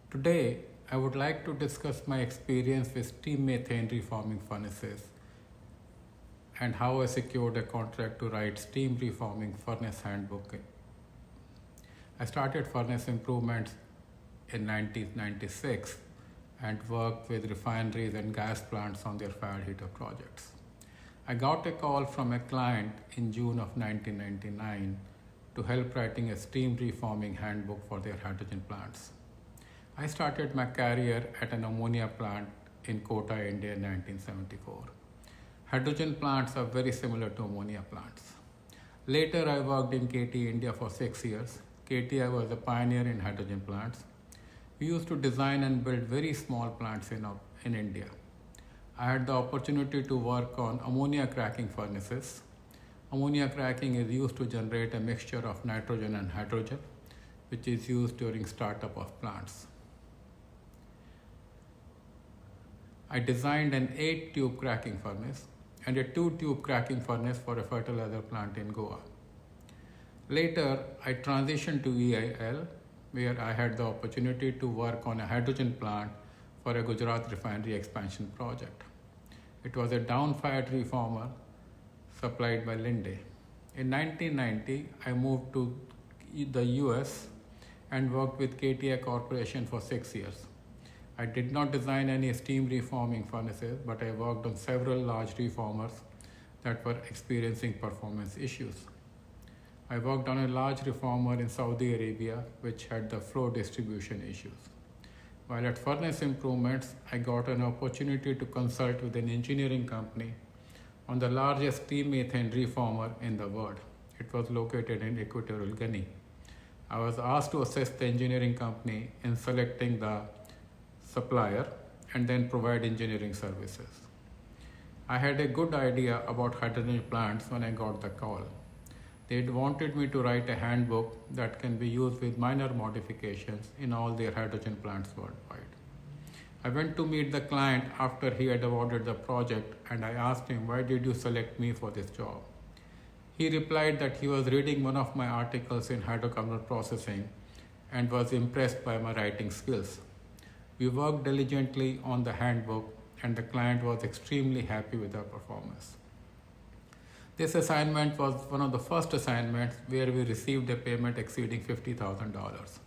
Today, I would like to discuss my experience with steam methane reforming furnaces and how I secured a contract to write steam reforming furnace handbook. I started furnace improvements in 1996 and worked with refineries and gas plants on their fired heater projects. I got a call from a client in June of 1999 to help writing a steam reforming handbook for their hydrogen plants. I started my career at an ammonia plant in Kota, India in 1974. Hydrogen plants are very similar to ammonia plants. Later, I worked in KT India for 6 years. KTI was a pioneer in hydrogen plants. We used to design and build very small plants in India. I had the opportunity to work on ammonia cracking furnaces. Ammonia cracking is used to generate a mixture of nitrogen and hydrogen, which is used during startup of plants. I designed an 8-tube cracking furnace and a 2-tube cracking furnace for a fertilizer plant in Goa. Later, I transitioned to EIL, where I had the opportunity to work on a hydrogen plant for a Gujarat refinery expansion project. It was a down-fired reformer supplied by Linde. In 1990, I moved to the US and worked with KTI Corporation for 6 years. I did not design any steam reforming furnaces, but I worked on several large reformers that were experiencing performance issues. I worked on a large reformer in Saudi Arabia, which had the flow distribution issues. While at Furnace Improvements, I got an opportunity to consult with an engineering company on the largest steam methane reformer in the world. It was located in Equatorial Guinea. I was asked to assist the engineering company in selecting the supplier and then provide engineering services. I had a good idea about hydrogen plants when I got the call. They wanted me to write a handbook that can be used with minor modifications in all their hydrogen plants worldwide. I went to meet the client after he had awarded the project and I asked him, "Why did you select me for this job?" He replied that he was reading one of my articles in hydrocarbon processing and was impressed by my writing skills. We worked diligently on the handbook and the client was extremely happy with our performance. This assignment was one of the first assignments where we received a payment exceeding $50,000.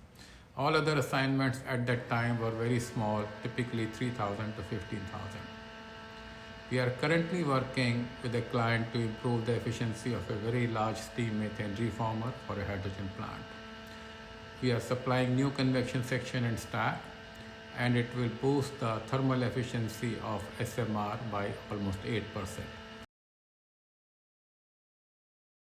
All other assignments at that time were very small, typically $3,000 to $15,000. We are currently working with a client to improve the efficiency of a very large steam methane reformer for a hydrogen plant. We are supplying new convection section and stack, and it will boost the thermal efficiency of SMR by almost 8%.